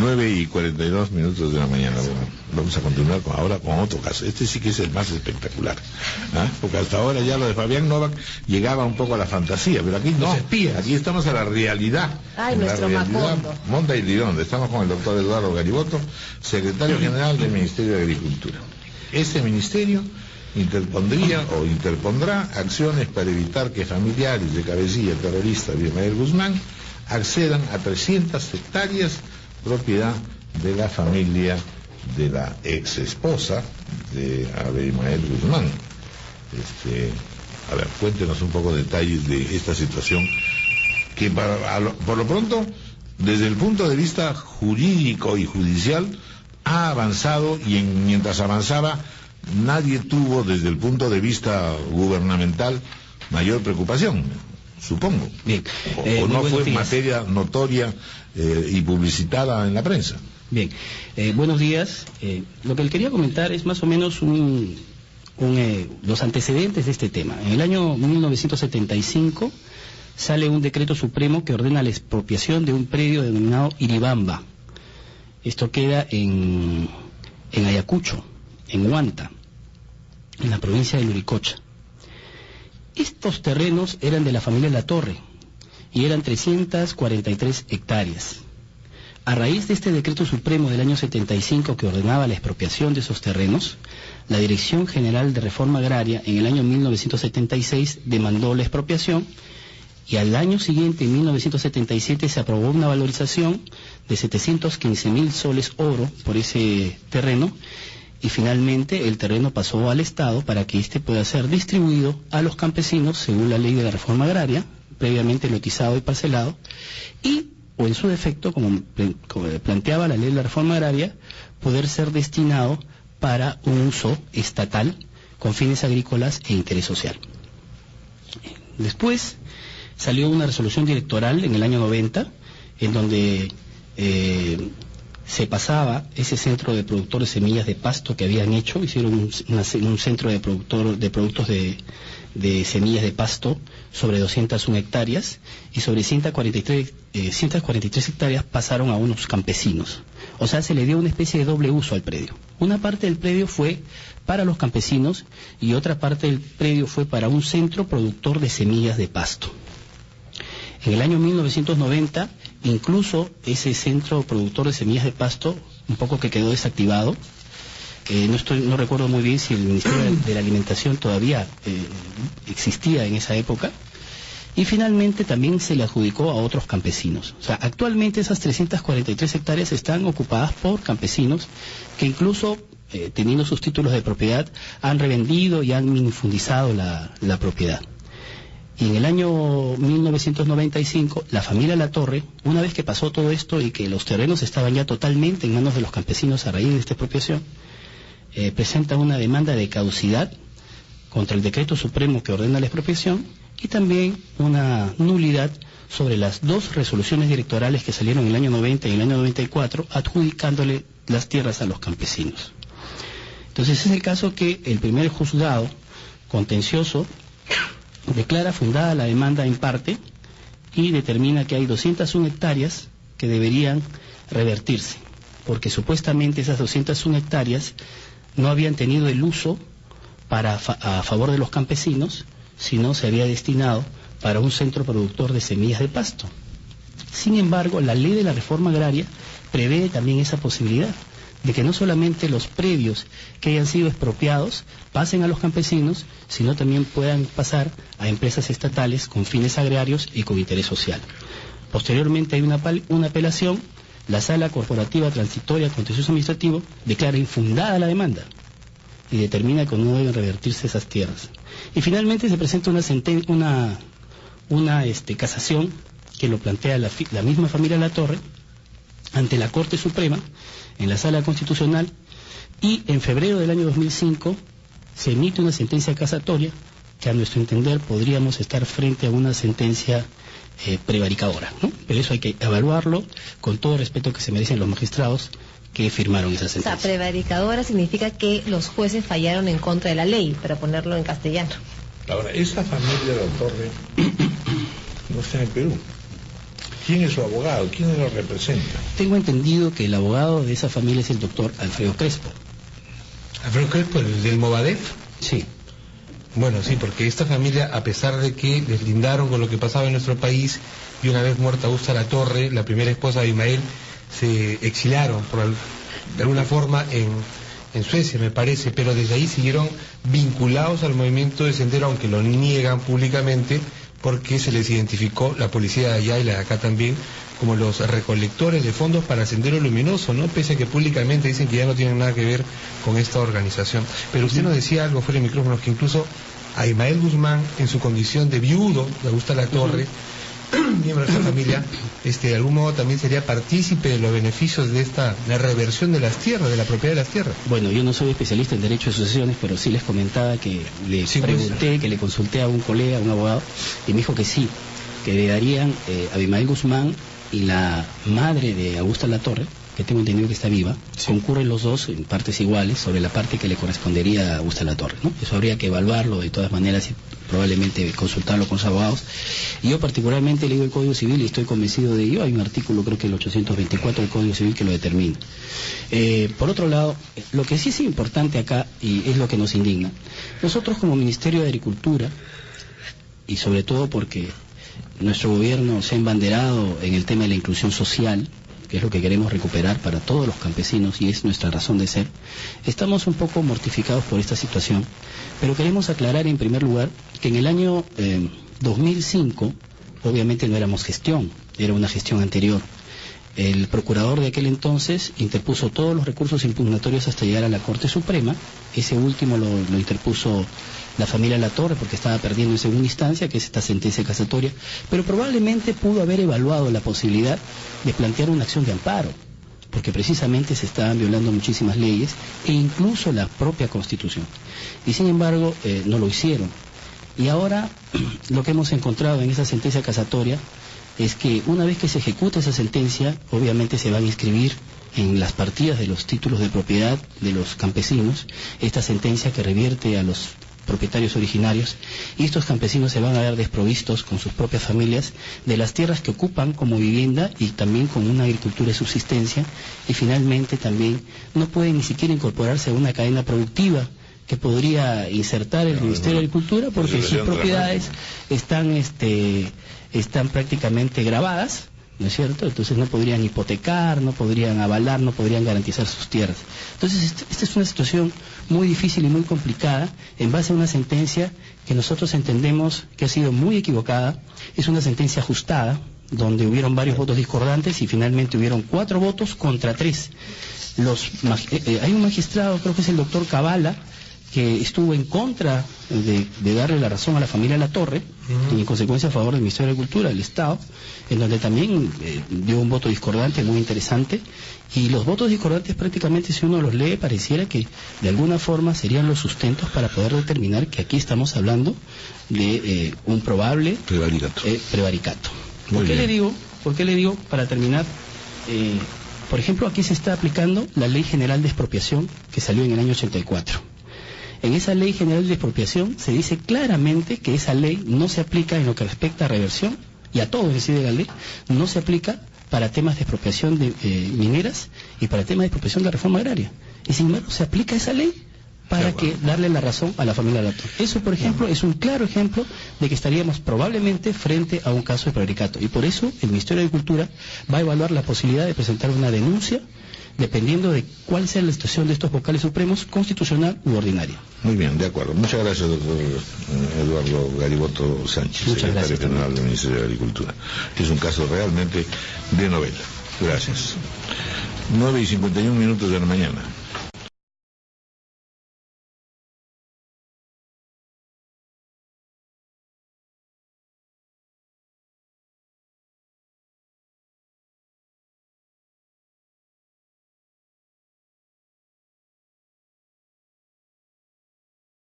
9:42 de la mañana. Bueno, vamos a continuar ahora con otro caso. Este sí que es el más espectacular, porque hasta ahora ya lo de Fabián Novak llegaba un poco a la fantasía, pero aquí no, aquí estamos a la realidad. Ay, nuestro Macondo. Monda y Lidón. Estamos con el doctor Eduardo Gariboto, secretario general del Ministerio de Agricultura. Este ministerio interpondrá acciones para evitar que familiares de cabecilla terrorista Abimael Guzmán accedan a 300 hectáreas propiedad de la familia de la ex esposa de Abimael Guzmán. A ver, cuéntenos un poco detalles de esta situación que por lo pronto, desde el punto de vista jurídico y judicial, ha avanzado y mientras avanzaba nadie tuvo desde el punto de vista gubernamental mayor preocupación, supongo. Bien. O no fue materia notoria y publicitada en la prensa. Bien, buenos días. Lo que le quería comentar es más o menos los antecedentes de este tema. En el año 1975 sale un decreto supremo que ordena la expropiación de un predio denominado Iribamba. Esto queda en Ayacucho, en Huanta, en la provincia de Luricocha. Estos terrenos eran de la familia Latorre y eran 343 hectáreas. A raíz de este decreto supremo del año 75 que ordenaba la expropiación de esos terrenos, la Dirección General de Reforma Agraria en el año 1976 demandó la expropiación y al año siguiente, en 1977, se aprobó una valorización de 715.000 soles oro por ese terreno y finalmente el terreno pasó al Estado para que éste pueda ser distribuido a los campesinos según la ley de la reforma agraria, previamente lotizado y parcelado, o en su defecto, como planteaba la ley de la reforma agraria, poder ser destinado para un uso estatal con fines agrícolas e interés social. Después salió una resolución directoral en el año 90, en donde se pasaba ese centro de productores de semillas de pasto que habían hecho, hicieron un centro de productos de semillas de pasto sobre 201 hectáreas y sobre 143 hectáreas pasaron a unos campesinos. O sea, se le dio una especie de doble uso al predio. Una parte del predio fue para los campesinos y otra parte del predio fue para un centro productor de semillas de pasto. En el año 1990, incluso ese centro productor de semillas de pasto, un poco que quedó desactivado. No recuerdo muy bien si el Ministerio de la Alimentación todavía existía en esa época. Y finalmente también se le adjudicó a otros campesinos. O sea, actualmente esas 343 hectáreas están ocupadas por campesinos que incluso, teniendo sus títulos de propiedad, han revendido y han minifundizado la propiedad. Y en el año 1995, la familia Latorre, una vez que pasó todo esto y que los terrenos estaban ya totalmente en manos de los campesinos a raíz de esta expropiación, presenta una demanda de caducidad contra el decreto supremo que ordena la expropiación y también una nulidad sobre las dos resoluciones directorales que salieron en el año 90 y en el año 94, adjudicándole las tierras a los campesinos. Entonces es el caso que el primer juzgado contencioso declara fundada la demanda en parte y determina que hay 201 hectáreas que deberían revertirse, porque supuestamente esas 201 hectáreas no habían tenido el uso a favor de los campesinos, sino se había destinado para un centro productor de semillas de pasto. Sin embargo, la ley de la reforma agraria prevé también esa posibilidad de que no solamente los predios que hayan sido expropiados pasen a los campesinos, sino también puedan pasar a empresas estatales con fines agrarios y con interés social. Posteriormente hay una apelación, la Sala Corporativa Transitoria Contencioso Administrativo declara infundada la demanda y determina que no deben revertirse esas tierras. Y finalmente se presenta una casación que lo plantea la misma familia Latorre ante la Corte Suprema en la Sala Constitucional y en febrero del año 2005 se emite una sentencia casatoria que a nuestro entender podríamos estar frente a una sentencia prevaricadora, ¿no? Pero eso hay que evaluarlo con todo el respeto que se merecen los magistrados que firmaron esa sentencia. O sea, prevaricadora significa que los jueces fallaron en contra de la ley, para ponerlo en castellano. Ahora, esa familia de la Torre no está en el Perú. ¿Quién es su abogado? ¿Quién lo representa? Tengo entendido que el abogado de esa familia es el doctor Alfredo Crespo. ¿Alfredo Crespo, el del Movadef? Sí. Bueno, sí, porque esta familia, a pesar de que deslindaron con lo que pasaba en nuestro país, y una vez muerta Augusta Latorre, la primera esposa de Ismael, se exilaron de alguna forma en Suecia, me parece, pero desde ahí siguieron vinculados al movimiento de Sendero, aunque lo niegan públicamente, porque se les identificó, la policía de allá y la de acá también, como los recolectores de fondos para Sendero Luminoso, ¿no? Pese a que públicamente dicen que ya no tienen nada que ver con esta organización. Pero usted nos decía algo fuera de micrófonos, que incluso a Ismael Guzmán, en su condición de viudo de Augusta Latorre, miembro de esta familia, de algún modo también sería partícipe de los beneficios de la reversión de las tierras, de la propiedad de las tierras. Bueno, yo no soy especialista en derecho de sucesiones, pero sí les comentaba que le pregunté, que le consulté a un colega, a un abogado, y me dijo que sí, que le darían a Ismael Guzmán y la madre de Augusta Latorre, que tengo entendido que está viva, sí, concurren los dos en partes iguales sobre la parte que le correspondería a Augusta Latorre, ¿no? Eso habría que evaluarlo de todas maneras y probablemente consultarlo con los abogados. Y yo particularmente leo el Código Civil y estoy convencido de ello. Hay un artículo, creo que el 824 del Código Civil, que lo determina. Por otro lado, lo que sí es importante acá, y es lo que nos indigna, nosotros como Ministerio de Agricultura, y sobre todo porque nuestro gobierno se ha embanderado en el tema de la inclusión social, que es lo que queremos recuperar para todos los campesinos y es nuestra razón de ser, estamos un poco mortificados por esta situación, pero queremos aclarar en primer lugar que en el año 2005, obviamente no éramos gestión, era una gestión anterior. El procurador de aquel entonces interpuso todos los recursos impugnatorios hasta llegar a la Corte Suprema. Ese último lo interpuso la familia Latorre porque estaba perdiendo en segunda instancia, que es esta sentencia casatoria, pero probablemente pudo haber evaluado la posibilidad de plantear una acción de amparo, porque precisamente se estaban violando muchísimas leyes e incluso la propia Constitución. Y sin embargo, no lo hicieron. Y ahora lo que hemos encontrado en esa sentencia casatoria es que una vez que se ejecuta esa sentencia, obviamente se van a inscribir en las partidas de los títulos de propiedad de los campesinos esta sentencia que revierte a los propietarios originarios, y estos campesinos se van a ver desprovistos con sus propias familias de las tierras que ocupan como vivienda y también con una agricultura de subsistencia, y finalmente también no pueden ni siquiera incorporarse a una cadena productiva que podría insertar el Ministerio de Agricultura porque sus propiedades están prácticamente grabadas, ¿no es cierto? Entonces no podrían hipotecar, no podrían avalar, no podrían garantizar sus tierras. Entonces esta es una situación muy difícil y muy complicada en base a una sentencia que nosotros entendemos que ha sido muy equivocada. Es una sentencia ajustada donde hubieron varios votos discordantes y finalmente hubieron 4 votos contra 3. Hay un magistrado, creo que es el doctor Cabala, que estuvo en contra de darle la razón a la familia Latorre, y en consecuencia a favor del Ministerio de Agricultura, del Estado, en donde también dio un voto discordante muy interesante, y los votos discordantes prácticamente, si uno los lee, pareciera que de alguna forma serían los sustentos para poder determinar que aquí estamos hablando de un probable prevaricato. ¿Por qué le digo, para terminar? Por ejemplo, aquí se está aplicando la Ley General de Expropiación que salió en el año 84. En esa Ley General de Expropiación se dice claramente que esa ley no se aplica en lo que respecta a reversión, y a todo decide la ley, no se aplica para temas de expropiación de mineras y para temas de expropiación de reforma agraria. Y sin embargo se aplica esa ley para darle la razón a la familia Latorre. Eso, por ejemplo, es un claro ejemplo de que estaríamos probablemente frente a un caso de prevaricato. Y por eso el Ministerio de Agricultura va a evaluar la posibilidad de presentar una denuncia dependiendo de cuál sea la situación de estos vocales supremos, constitucional u ordinaria. Muy bien, de acuerdo. Muchas gracias, doctor Eduardo Gariboto Sánchez, secretario general del Ministerio de Agricultura. Es un caso realmente de novela. Gracias. 9:51 de la mañana.